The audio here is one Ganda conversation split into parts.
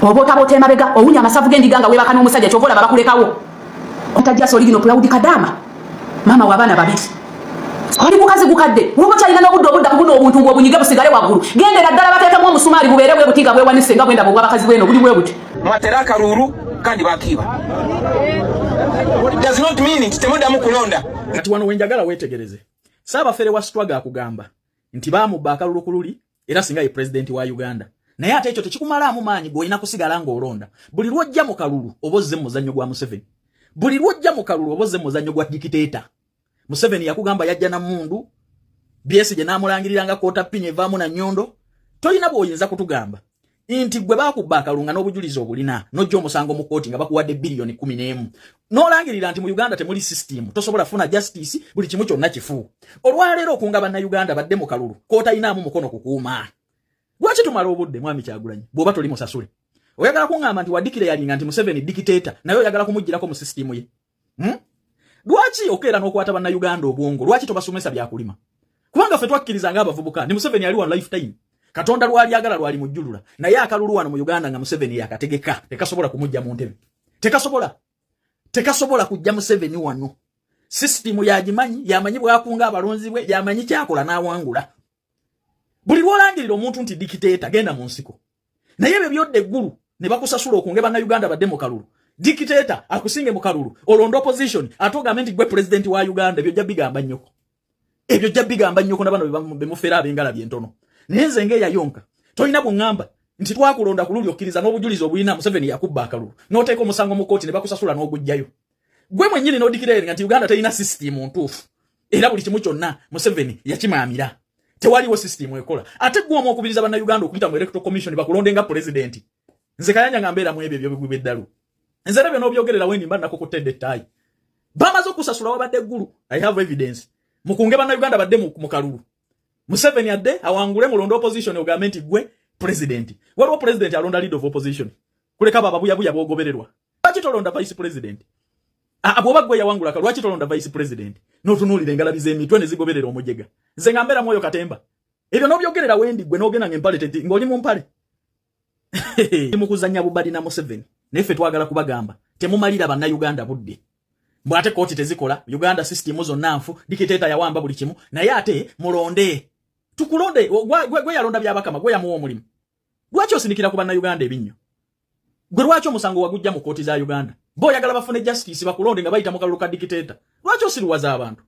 obota botema bega owunya amasavu gendiganga webaka n'omusajja kyovola babakulekawo otajja soligino proud kadama mama wabana babiri oli bukazi bukadde urubo cyalina n'obuddo obudda kubuno obuntu ngo bunyiga busigale waguru gendera ddala bateeka mu omusumali bubere bwe butinga bwe wanise nga bwenda bwa bakazi bweno buli bwe buti mwateraka ruru kandi bakiba does not mean it temuda mukulonda kati wano wenjagala wetegereze saba fere wa struggle akugamba nti baamubba akalulu kululi era singa ye president wa Uganda naye ate ekyo tekikumala mu maanyi goyina kusigala nga olonda buli lwojja mu kalulu obozze mu muzannyo gwa Museveni buli lwojja mu kalulu obozze mu muzannyo gwa dictator Museveni yakugamba yajja na mundu BSJ namulangiriranga kota pinye vamu na nyondo toyina bwoyinza kutugamba inti gwe bakubba akalunga n'obujulizo obulina nojja omusango mu kooti nga bakuwadde billion 11 n'olangirira nti mu Uganda temuli system tosobola funa justice buli kimu kyonna kifu olwaleero okunga banna Uganda badde mu kalulu koota inaamu mukono kukuuma lwaki tumala obudde mwami Kyagulanyi bw'oba toli musasule oyagala kuŋŋamba nti wadikire yalinga nti Museveni dictator naye oyagala kumugirako mu system ye lwaki okeera n'okwata banna Uganda obwongo lwaki tobasomesa byakulima kubanga ffe twakkirizanga abavubuka ni Museveni ali wa lifetime Katonda lwali agala lwali mujjulula naye akalulu wano mu Uganda nga Museveni yakategeka tekasobola kumujja mu ntebe tekasobola kujja Museveni wano system yagimanyi yamanyi bwakunga abalonzi bwe yamanyi kyakola n'awangula buli lwolangirira omuntu nti dictator genda mu nsiko naye ebyo byodde eggulu ne bakusasula okunge banna Uganda badde mu kalulu dictator akusinge mu kalulu olonda opposition atogambe nti gwe president wa Uganda ebyo jabigamba nnyoko n'abano bemufera abengala byentono neze nge yayonka toyina bungamba nti twakulonda kululi okkiriza n'obujulizo obulina Museveni yakubba akalulu n'oteeka omusango mu kooti ne bakusasula n'ogujjayo gwe mwennyini n'odikirere nti Uganda terina system ntuufu era buli kimu kyonna Museveni yakimaamira tewaliwo system ekola ate gwe omukubiriza banna Uganda okuyita mu electoral commission bakulonde nga president nze kayanja ngambera mu ebyo bigwe beddalu nze lebe n'obyogerera wendi mba nakukutedde ttayi bamaze okusasula wabadde eggulu I have evidence mukunge banna Uganda badde mu kalulu Museveni adde awangule mulondo opposition ogambe nti gwe president waliwo president alonda leader of opposition kuleka babuyabuya bogobererwa lwaki tolonda vice president aboba gwe yawangula lwaki tolonda vice president n'otunuulira engalabiza emitwe ne zigoberera omujega nze ngambera mwoyo katemba ebyo n'obyogerera wendi gwe n'ogenda ng'empale teti ng'oli mu mpale mukuzanya bubadi na Museveni neffe twagala kubagamba temumalira banna Uganda budde mbwate kooti tezikola Uganda system zonna nfu dictator yawamba buli kimu naye ate mulonde tukulonde gwe yalonda byabakama gwe yamuwa omulimu lwaki osinikira ku banna Uganda ebinnyo gwe lwaki omusango wagujja mu kooti za Uganda bo yagala bafune justice bakulonde nga bayita mu kalulu ka dictator lwaki osiruwaza abantu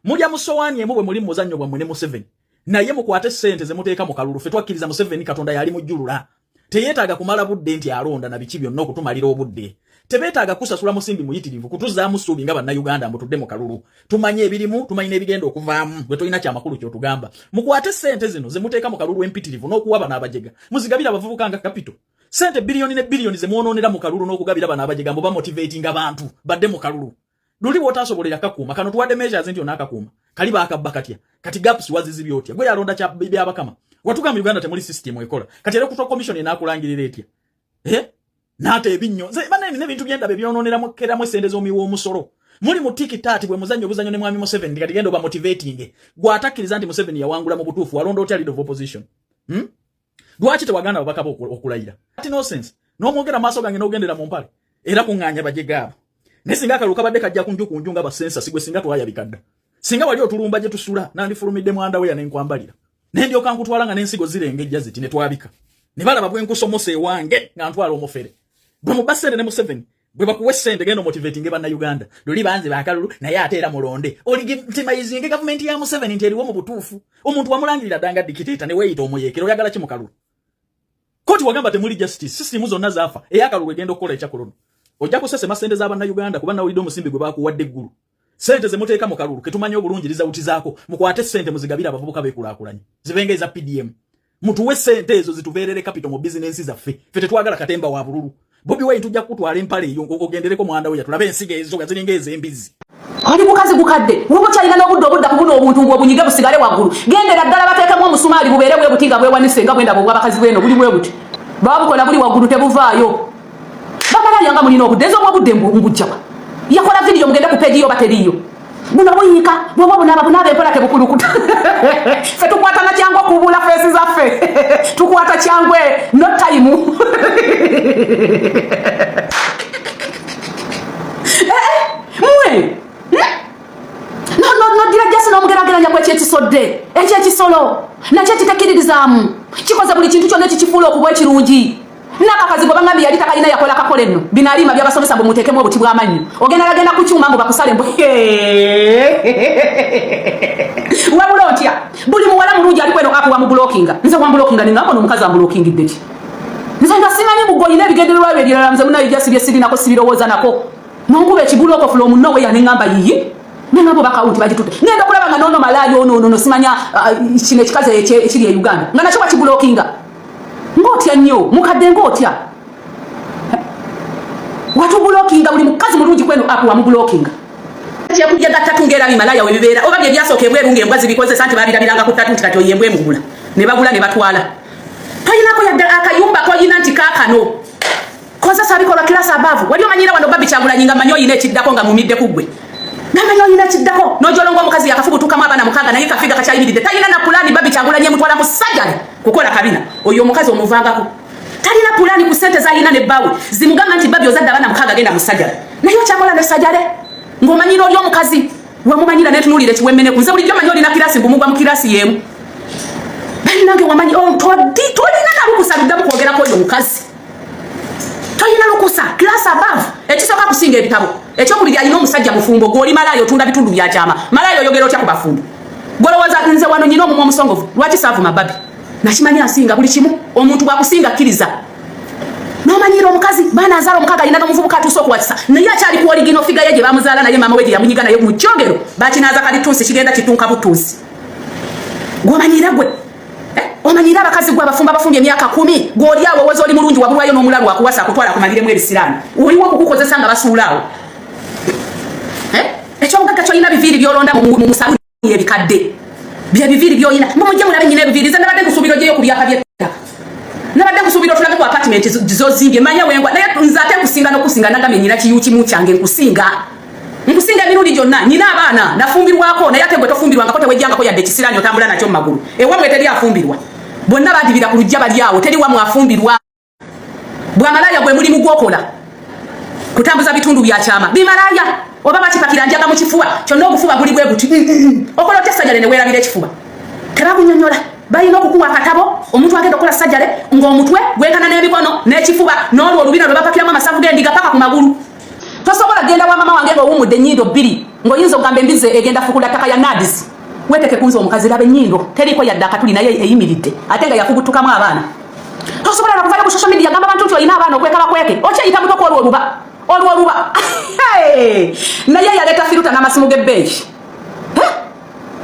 mulya musowaani emu bwe muli muzannyo bwammwe ne Museveni naye mukwate ssente ze muteeka mu kalulu ffe twakkiriza Museveni Katonda yali mujjulula teyeetaaga kumala budde nti alonda na biki byonna okutumalira obudde tebeetaaga kusasula musimbi muyitirivu kutuzaamu ssuubi nga banna Uganda mbutudde mu kalulu tumanye ebirimu tumanyi n'ebigenda okuvaamu bwe tolina kyamakulu kyotugamba mukwate ssente zino ze muteeka mu kalulu empitirivu n'okuwa bano abajega muzigabira abavubuka nga kapito ssente biliyoni ne biliyoni ze mwonoonera mu kalulu n'okugabira bano abajega mbu bamotivating abantu badde mu kalulu luli bw'otaasobolera kakuuma kano tuwadde measures nti onaakakuuma kali baakabba katya kati gaps wazizibya otya gwe yalonda byabakama watugamba Uganda temuli system ekola kati era kuto commission enaakulangirira etya naate ebinnyo nze banene n'ebintu byenda bebyonoonera mukeramu essente z'omiwa omusolo muli mu tikitaati bwe muzannyo obuzannyo ne mwami Museveni kati genda oba motivating gw'atakkiriza nti Museveni yawangula mu butuufu walonda otya leader of opposition lwaki tewaganda babaka bo okulayira ati no sense n'omwogera maaso gange n'ogendera mu mpale era kuŋŋaanya bajegaabo ne singa akalulu kabadde kajja kunju nga basensa sigwe singa twayabikadda singa wali otulumba gye tusula nandifulumidde mwanda we yanenkwambalira nendyoka nkutwala nga n'ensigo zirengejja ziti ne twabika ne balaba bwe nkusomose ewange nga ntwala omufere bwe mubasende ne Museveni bwe bakuwa essente genda motivating banna Uganda luli banze bakalulu naye ate era mulonde oligitimizinge gavumenti ya Museveni nti eriwo mu butuufu omuntu wamulangirira ddanga dictator ne weeyita omuyeekera oyagala ki mu kalulu koti wagamba temuli justice system zonna zaafa eyakalulu egenda okukola ekyakululu ojja kusesema ssente z'abanna Uganda kuba nawulidde omusimbi gwe baakuwadde eggulu ssente ze muteeka mu kalulu ketumanyi obulungi lizawutizaako mukwate ssente muzigabira abavubuka beekulaakulanye zibenga eza PDM mutuwe ssente ezo zitubeerere capital mu bizinensi zaffe ffe tetwagala katemba wa bululu Bobi Wine tujja kutwala empale eyo ogendereko mwanda we yatulabe ensiga ezo nga ziringa ez'embizi oli bukazi bukadde urubo kyalina n'obudde obudda kubuno obuntu bw'obunyiga busigale waggulu gendera ddala bateekamu omusumaali bubeere bwe butinga bwewanise nga bwenda bw'abakazi bweno buli bwe buti babukola buli waggulu tebuvaayo bamala yanga mulina obudde ezo obwobudde mbujjawa yakola vidiyo mugende ku peegi yo bateriyo Buno buyika bwoba bunaba empola ke bukulukuta. Fe tukwata na kyango kubula fesi zaffe. Tukwata kyangwe no time. Mwe. No dira jasi no mugerageranya kwe kyekisodde. Ekyekisolo. Na kyekitekiririzaamu. Kikoze buli kintu kyonna kikifuula okubwa ekirungi. Naka kazigo bangambi yali takalina yakola kakole nno. Binalima byabasomesa bo mutekemu obuti bwamanyi. Ogenda kukyuma mbo bakusale mbo. Wabula otya. Buli muwala mulungi ali kweno apu wa mublockinga. Nze wa blockinga ningambo nomukazi wa blockingi deki. Nze ngasimanyi bugoyi nebigendererwa byebirala nze munayo jasibye siri nako sibirowooza nako. Nongube ekibuloko from nowhere ya ningamba yiyi. Nengabo bakawuti bagitute. Ngenda kulaba nga nono malayo no simanya kino ekikaze ekiri e Uganda. Nga nakyo bakiblockinga. Ngotya nnyo mukadde ngotya watu blockinga buli mukazi mulungi kweno apu wa mublockinga kyakuja gattatungera bimalaya we bibeera oba bye byasooka ebwerunge embwazi bikoze santi babirabiranga ku ttatu nti kati oyembwe mugula ne bagula ne batwala toyinako yadde akayumba koyina nti kaakano koza sabikola kilasi abavu wali omanyira wano babi Kyagulanyi manyi oyina ekiddako nga mumidde kuggwe namanyi oyina ekiddako n'ojolonga omukazi yakafubutukamu abaana mukaaga naye kafiga kakyayimiridde tayina na pulaani babi Kyagulanyi emutwala mu ssajjale kukola kabina oyo omukazi omuvangako talina pulaani ku ssente zalina ne bbawe zimugamba nti babi ozadde abaana mukaaga genda mu ssajjale naye okyakola ne ssajjale ng'omanyira oli omukazi wamumanyira netunuulira ekiwemmeneku nze bulijjo manyi olina kirasi mbumugwa mu kirasi yeemu balinange wamanyi tolina nalukusa luddamu kwogerako oyo omukazi toyina lukusa kilasi abavu ekisooka kusinga ebitabo ekyokubiri alina omusajja mufumbo gw'oli malaayo otunda bitundu bya kyama malaayo oyogera otya ku bafumbo golowooza nze wano nyina omumwa omusongovu lwaki saavuma babi nakimanyi asinga buli kimu omuntu bwakusinga kkiriza n'omanyira omukazi baana azaala omukaaga alina n'omuvubuka atuuse okuwakisa naye akyali ku oligino figa ye gye bamuzaala naye maama we gye yamunyiga naye mu kyogero bakinaaza kalitunsi kigenda kitunka butunsi gw'omanyira gwe omanyira abakazi gwe abafumba bafumbye emyaka 10 gw'oli awo owooza oli mulungi wabulwayo n'omulalu akuwasa akutwala akumaliremu ebisiraani oliwo okukukozesa nga basuulaawo ekyobugagga kyolina biviiri byolonda mu musabuni ebikadde bye biviiri byolina mumujje mulabe nyina ebiviiri ze nabadde kusuubira ogyeyo ku byapa by'ettaka nabadde kusuubira otulage ku apartment zozimbye manya wengwa naye nze ate nkusinga n'okusinga nagamye nyina kiyu kimu kyange nkusinga emirundi gyonna nyina abaana nafumbirwako naye ate gwe tofumbirwangako tewejjangako yadde ekisiraani otambula nakyo mu magulu ewamwe teri afumbirwa bonna badibira ku lujja bali awo teri wamwe afumbirwa bwamalaya gwe mulimu gwokola kutambuza bitundu bya kyama bimalaya oba bakipakira njaga mu kifuba kyonna obufuba buli bwe buti okola otya sajjale ne weerabira ekifuba tebakunyonyola balina okukuwa akatabo omuntu agenda okukola sajjale ng'omutwe gwekana n'emikono n'ekifuba n'olwo olubina lwe bapakiramu amasavu g'endiga paka ku magulu tosobola genda wa mama wange ng'owummudde ennyindo 2 ng'oyinza okugamba embize egenda fukula ttaka ya nadis weteke kunza omukazi laba ennyindo teriiko yadde akatuli naye eyimiridde ate nga yafubutukamu abaana tosobola nakuvayo ku social media gamba abantu nti olina abaana okweka bakweke okyeyita muto kwolwo oluba naye yaleeta firuta n'amasimu g'ebbeeki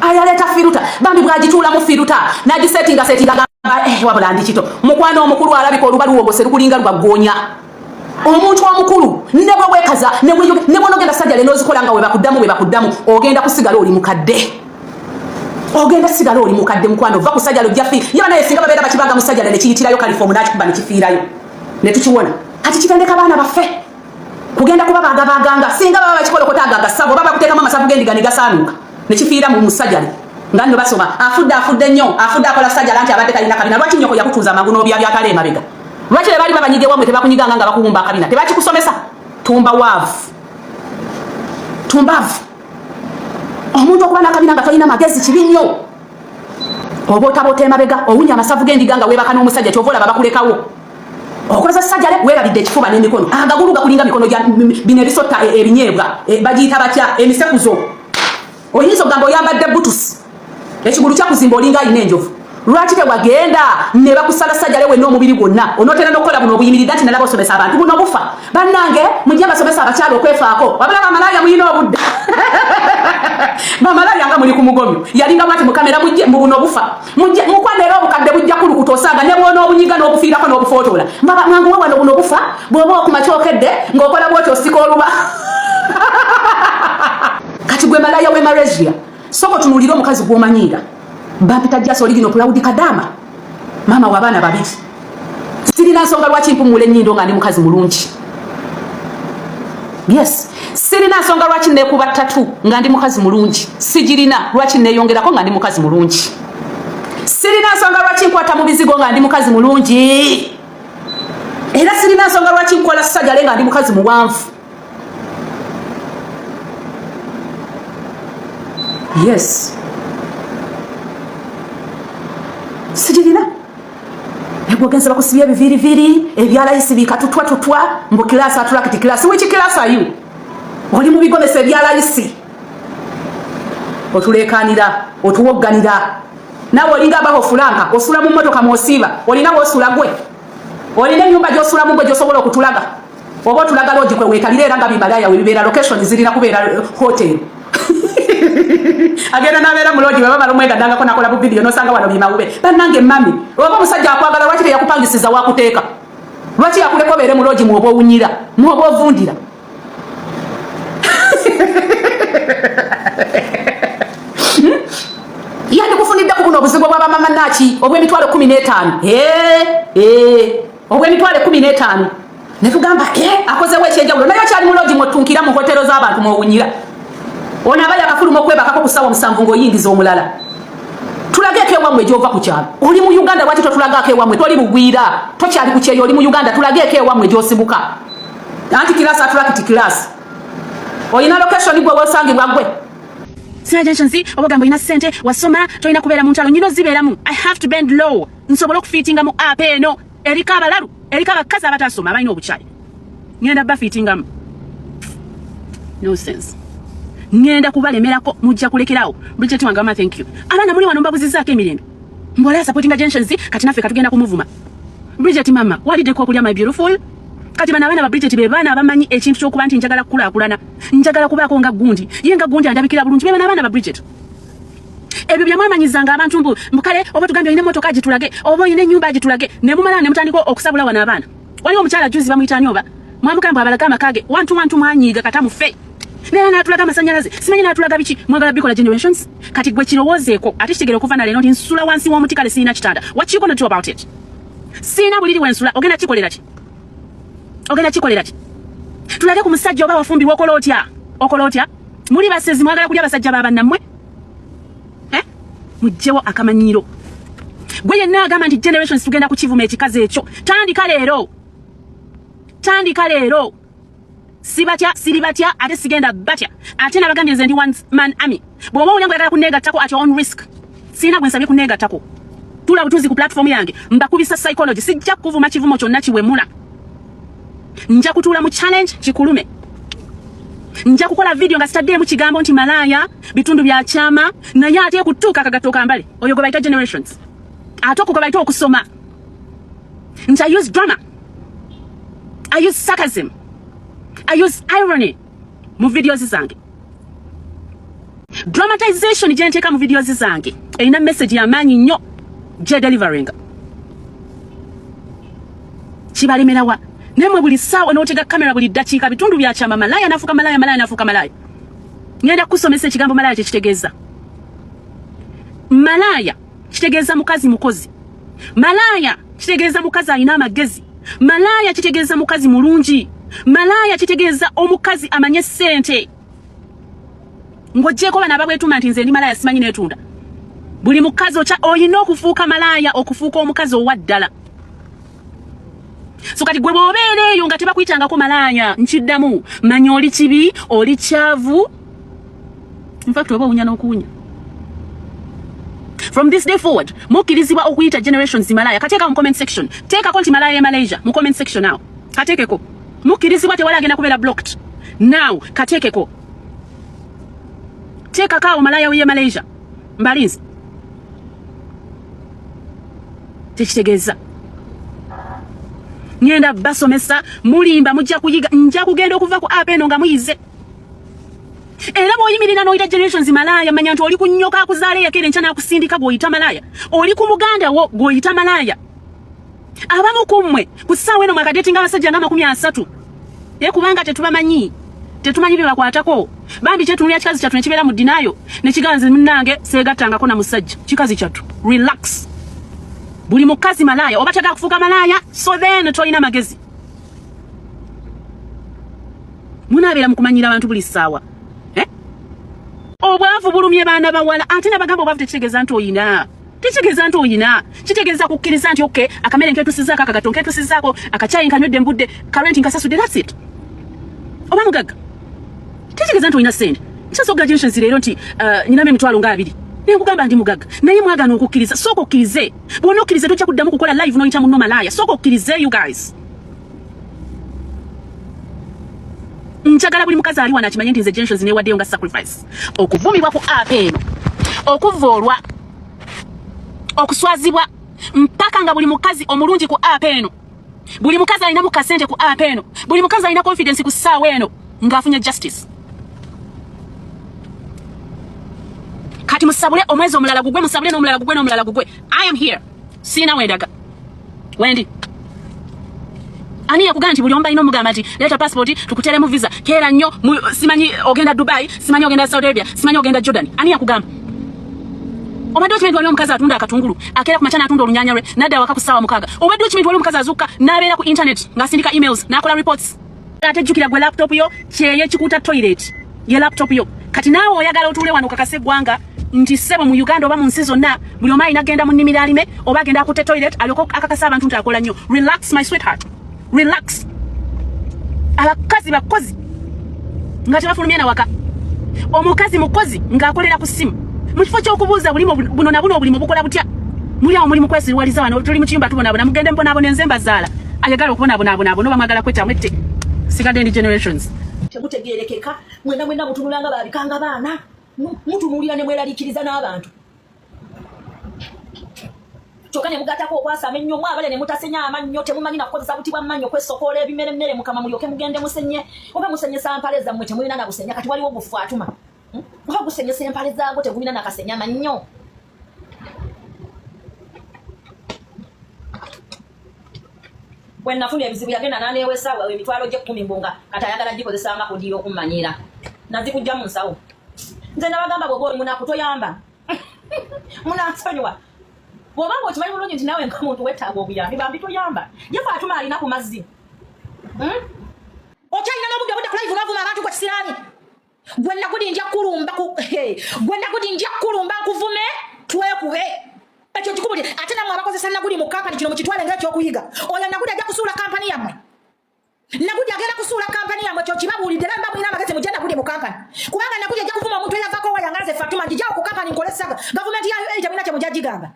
ayaleeta firuta bambi bwagituulamu firuta nagisetinga gamba wabula ndi kito mukwano omukulu alabika oluba luwogose lukulinga lwaggoonya omuntu omukulu ne bwe weekaza ne bw'onogenda sajjale n'ozikola nga we bakuddamu ogenda kusigala oli mukadde mukwano va ku sajjale ojja fi yaba naye singa babeera bakibanga mu sajjale ne kiyitirayo kalifomu n'akikuba ne kifiirayo ne tukiwona kati kitendeka baana baffe kugenda kuba bagabaganga singa baba bakikolokota agagasabo baba bakuteekamu amasavu g'endiga ne gasaanuuka ne kifiira mu musajjale nga nno basoma afudde nnyo afudde akola sajjala nti abadde talina kabina lwaki nnyoko yakutuuza amagulu n'obyatala emabega lwaki be baali babanyiga ewamwe tebakunyiganga nga bakuwumba akabina tebakikusomesa tumbaavu omuntu okuba n'akabina nga tolina magezi kibi nnyo oba otaboota emabega owunya amasavu g'endiga nga weebaka n'omusajja kyova olaba bakulekawo okozesa sajjale weerabidde ekifuba n'emikono agagulu gakulinga mikono bino ebisotta ebinyeebwa bagiyita batya emisekuzo oyinza okugamba oyambadde butusi ekigulu kyakuzimba olinga alina enjovu lwaki tewagenda ne bakusala sajjale wenna omubiri gwonna onootera n'okukola buno obuyimiridde nti nalaba osomesa abantu buno bufa bannange mujje basomesa abakyala okwefaako wabula bamalaya muyina obudde bamalaya nga muli ku mugomyo yalinga mwati mukamera mujje mu buno bufa mukwane era obukadde bujja kulukuta osanga ne bwona obunyiga n'obufiirako n'obufootola mwangu we wano buno bufa bw'oba okumakyokedde ng'okola bwoti osika oluba kati gwe malaya we Malaysia soko tunulira omukazi gw'omanyiira bampita jasi oligino Claudi Kadama mama w'abaana 2 sirina nsonga lwaki mpumula ennyindo nga ndi mukazi mulungi Yes. Sirina nsonga lwaki nekuba ttatu nga ndi mukazi mulungi. Sijirina lwaki neyongerako nga ndi mukazi mulungi. Sirina nsonga lwaki nkwata mu bizigo nga ndi mukazi mulungi. Era sirina nsonga lwaki nkola sajale nga ndi mukazi muwanvu. Yes. Sijirina. Egwogenza bakusibya biviriviri, ebyalayisi bikatutwa tutwa, mbu kilasa atulakiti kilasa. Which class are you? Oli mu bigomesa ebyalayisi. Otulekanira, otuwogganira. Nawe olinga abaho fulanka, osula mu mmotoka mwosiiba, olina wosula gwe. Olina ennyumba gy'osula mu gwe gy'osobola okutulaga. Oba otulaga lodge kwe weekalira era nga bibalaya we bibeera location zirina kubeera hotel. Agenda nabeera mu lodge baba balumwega dangako nakola bu video nosanga wano bimawube. Bannange mami, oba musajja akwagala lwaki yakupangisiza wakuteeka? Lwaki yakuleko beere mu lodge mwoba owunyira, mwoba ovundira? Yandi kufunidde ku buno obuzigo bwa mama nachi obw'emitwalo 15. Obw'emitwalo 15. Ne tugamba akozewo ekyenjawulo naye kyali mu lodge mwotunkira mu hotelo z'abantu mwowunyira. Ona baya kafuluma kwebakako kusawa musanvu ngoyingiza omulala. Tulageke wamwe gyova ku kyalo. Oli mu Uganda lwaki totulagake wamwe toli bugwira. Tokyali ku kyeyo oli mu Uganda tulageke wamwe gyosibuka. Anti kilasa atulakiti kilasa. Oyina location gwe wosangibwa gwe. Sina jenshonzi obogambo ina sente wasoma toina kubeera mu ntalo nyino zibeeramu. I have to bend low. Nsobola okufitinga mu app eno. Erika abalalu, erika abakazi abatasoma abalina obukyali. Ngenda bafitingamu. No sense. Ngenda kubalemerako mujja kulekerawo. Bridget wangama thank you. Abana muli wano mbabuzizaako emirembe. Mbola supportinga jenshonzi kati naffe katugenda kumuvuma. Bridget mama, walidde ko kulya my beautiful. Kati bana ba Bridget be bana abamanyi ekintu ky'okuba nti njagala kulaakulana. Njagala kubaako nga gundi. Ye nga gundi andabikira bulungi be bana ba Bridget. Ebyo byamwamanyizanga abantu mbukale oba tugambye ine motoka agitulage oba ine nyumba agitulage ne mumala ne mutandiko okusabula wana abaana. Waliwo omukyala juzi bamuyitani oba mwamukamba abalaga amakage wantu mwanyiga katamu fe. Nera natulaga amasanyalaze simanyi natulaga biki mwagala bikola generations kati gwe kirowoozeeko ate kitegera okuva na leno nti nsula wansi w'omuti kale sirina kitanda. What you gonna do about it? Sina buliri wensula ogenda kikolera ki? Ogenda kikolera ki? Tulage ku musajja oba wafumbi wokolotya. Okolotya? Muri basezi mwagala kulya basajja baba nammwe? Mujjewo akamanyiro. Gwe yenna agamba nti generations tugenda kukivuma ekikazi ekyo. Tandika leero. Siribatya ate sigenda batya. Ate nabagambye nze ndi one man army. Bw'oba oyagala kuneegattako at your own risk. Sina gwe nsabye kuneegattako. Tula butuzi ku platform yange. Mbakubisa psychology. Sijja kuvuma kivumo kyonna kiwemula. Nja kutuula mu challenge kikulume. Nja kukola video nga sitadde mu kigambo nti malaya bitundu bya chama naye ate kutuuka kagatoka mbale oyo gobaita generations atoko gobaita okusoma. Nja use drama, I use sarcasm, I use irony mu videos zange. Dramatization je nteka mu videos zange erina message y'amaanyi nnyo je delivering. Kibalemerawa nemwe buli sawa n'otega kamera buli dakiika bitundu bya chama malaya nafuka malaya. Ngenda kusomesa ekigambo malaya kitegeeza. Malaya kitegeeza mukazi mukozi. Malaya kitegeeza mukazi alina amagezi. Malaya kitegeeza mukazi mulungi. Malaya kitegeeza omukazi amanye ssente. Ng'oggyeko bana babwetuma nti nze ndi malaya simanyi neetunda. Buli mukazi oyina okufuuka malaya okufuuka omukazi owaddala. So kati gwe bw'obeera eyo nga tebakuyitangako malaya nkiddamu manya oli kibi oli kyavu. In fact oba owunya n'okuwunya. From this day forward mukkirizibwa okuyita generations malaya. Kateeka mu comment section. Teekako nti malaya Malaysia mu comment section now. Kateekeko. Mukkirizibwa tewali agenda kubeera blocked. Now kateekeko. Teekako awo malaya w'e Malaysia. Mbalinzi. Tekitegeeza. Ngenda basomesa mulimba mujja kuyiga nja kugenda okuva ku app eno nga muyize. Era bw'oyimirira n'oyita generations malaya manya nti oli kunyoka akuzaala yakere nkyana akusindika bw'oyita malaya. Oli ku muganda wo gw'oyita malaya. Abamu kummwe ku ssaawa eno mwakadetinga abasajja nga 30. Kubanga tetubamanyi. Tetumanyi bye bakwatako. Bambi kyetunulya kikazi kyattu ne kibeera mu ddinaayo. Ne kiganzi munnange seegattangako na musajja. Kikazi kyattu. Relax. Buli mukazi malaya oba tagala kufuuka malaya so then toyina magezi. Munabeera mukumanyira abantu buli ssaawa. Obwavu bulumye baana bawala ate nabagamba obwavu tekitegeeza nti oyina. Tekitegeeza nti oyina. Kitegeeza kukkiriza nti okay akamere nketusizaako akagato nketusizaako akacyayi nkanywedde mbudde karenti nkasasudde that's it. Oba mugagga. Tekitegeeza nti oyina ssente. Nkyasooka gentions leero nti nyinamu emitwalo nga 2. Naye nkugamba ndi mugagga. Naye mwagaana okukkiriza. Sooka okkirize. Bw'ona okkirize tojja kuddamu kukola live n'oyita munno malaaya. Sooka okkirize you guys. Njagala buli mukazi ali wana akimanye nti nze gentions neewaddeyo nga sacrifice. Okuvumibwa ku app eno. Okuvoolwa. Okuswazibwa. Mpaka nga buli mukazi omulungi ku app eno. Buli mukazi alina mu kasente ku app eno. Buli mukazi alina confidence ku ssaawa eno ng'afunye justice. Kati musabule omwezi omulala gugwe musabule n'omulala gugwe n'omulala gugwe. I am here. Sina wendaga. Wendi. Ani yakugamba nti buli ombalina omugamba nti leta passport tukuteremu visa. Keera nnyo simanyi ogenda Dubai, simanyi ogenda Saudi Arabia, simanyi ogenda Jordan. Ani yakugamba? Obadde okimanyi wali omukazi atunda akatungulu, akeera ku machana atunda olunyanya lwe, nadda waka ku ssaawa mukaaga. Obadde okimanyi wali omukazi azuuka n'abeera ku internet ng'asindika emails n'akola reports. Ate jjukira gwe laptop yo kyeye kikuta toilet. Ye laptop yo. Kati naawe oyagala otuule wano kakase gwanga nti ssebo mu Uganda oba mu nsi zonna buli omu alina agenda mu nnimiro alime oba agenda akutte toilet alyoko akakasa abantu nti akola nnyo. Relax my sweetheart. Relax. Abakazi bakozi nga tebafulumya na waka. Omukazi mukozi ng'akolera ku ssimu. Mu kifo ky'okubuuza bulimu buno na buno obulimu bukola butya. Muli awo mulimu kwesiwaliza wano tuli mu kiyumba tubonaabona mugende mbonaabona enze mbazaala. Ayagala okubonaabona abo noba mwagala kwetta mwette. Sigadde ndi generations. Temutegeerekeka mwena mutunulanga babikanga baana. Mutunulira ne mweraliikiriza n'abantu. Kyokka ne mugatako okwasama ennyo mwabale ne mutasenya amannyo temumanyi na kukozesa buti bwa mannyo kwesokoola ebimere mukama mulyoke mugende musenye oba musenyesa mpale zammwe temulina na busenya kati waliwo bufu atuma. Oba gusenyesa empale zaago tegulina na kasenya mannyo. Bwe nafuna ebizibu yagenda n'aneewesaawa emitwalo gye 10 mbunga kati ayagala gikozesanga ku ddiiro okummanyira. Nazikujja mu nsawo. Nze nabagamba bw'oba oli munaku toyamba. Munansonyiwa. Bw'oba ng'okimanyi bulungi nti naawe nk'omuntu weetaaga obuyambi bambi toyamba. Ye fe atuma alina ku mazzi. Okyalina n'obudde budde ku live bavuma abantu gwe kisiraani. Gwe nakudi nja kulumba nkuvume twekube. Ekyo kikubuli ate namwe abakozesa nagudi mu kampani kino mukitwale ng'ekyokuyiga. Oyo nagudi ajja kusuula kampani yammwe. Nagudi agenda kusuula kampani yammwe kyo kibabuulidde era mbamulina amagezi mujja nagudi mu kampani. Kubanga nagudi ajja kuvuma omuntu eyavaako wayangaze Fatuma nti jjawo ku kampani nkolessaga. Gavumenti ya UAE temulina kye mujja gigamba.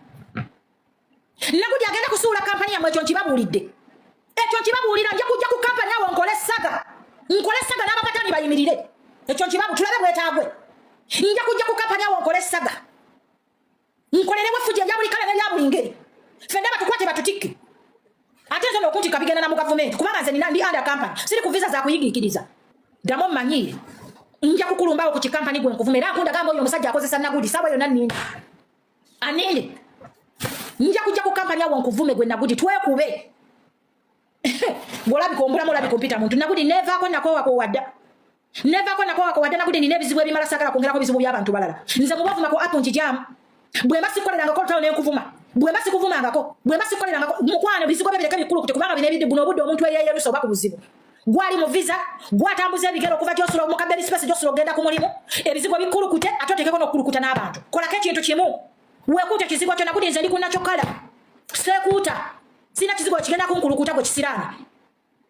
Nagudi agenda kusuula kampani yammwe ekyo nkibabuulidde. Ekyo nkibabuulira nja kujja ku kampani awo nkolessaga n'abapatani bayimirire. Ekyo nkibabu tulabe bwetaagwe. Nja kujja ku kampani awo nkolessaga. Nkolerewe fujja ya buli kala n'ebya buli ngeri. Fenda batukwate batutikke. Ate nze n'okuntika bigenda na mu gavumenti kubanga nze ndi under company. Siri ku visa za kuyigiikiriza. Ddamu mmanyiire. Nja kukulumbawo ku kikampani gwe nkuvume era nkundagamba oyo omusajja akozesa nagudi saawa yonna nnindi. Aninde. Nja kujja ku kampani awo nkuvume gwe nagudi twekube. Ngolabika ombulamu olabika ompita muntu nagudi nevaako nakowako wadda. Nevaako nakowako wadda nagudi nina ebizibu ebimala sagala kwongerako bizibu by'abantu balala. Nze mubavuma ku app nkijamu. Bwemba sikolerangako talo n'ekuvuma. Bwemba sikuvumangako. Bwemba sikolerangako. Mukwano bizigo bye bireke bikulu kute kubanga bine bidde buno obudde omuntu eyeyerusa oba ku buzibu. Gwali mu visa, gwatambuza ebigero okuva gy'osula mu kabeli space gy'osula ogenda ku mulimu. Ebizigo bikulu kute ate otekeko n'okukulukuta n'abantu. Kolako ekintu kimu. Weekuute ekizigo kyo nagudi nze ndi kunakyo kala. Seekuuta. Sina kizigo kigenda kunkulukuta gwe kisiraani.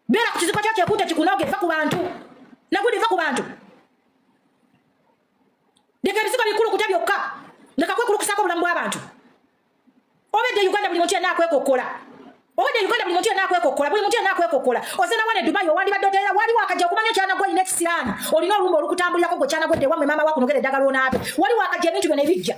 Beera ku kizigo kyo kyekuute kikunoge va ku bantu. Nagudi va ku bantu. Leka ebizigo bikulu kute byokka. Leka kwekulukusako obulamu bw'abantu. Obedde Uganda buli muntu yenna akwekokkola. Buli muntu yenna akwekokkola. Ozena wane Dubai owandibadde oteera waliwo akajja okumanya ekyanagwa olina ekisiraani. Olina olumba olukutambulirako gwe kyanagwedde wammwe maama wakunogera eddagala onaabe. Waliwo akajja ebintu byonna ebijja.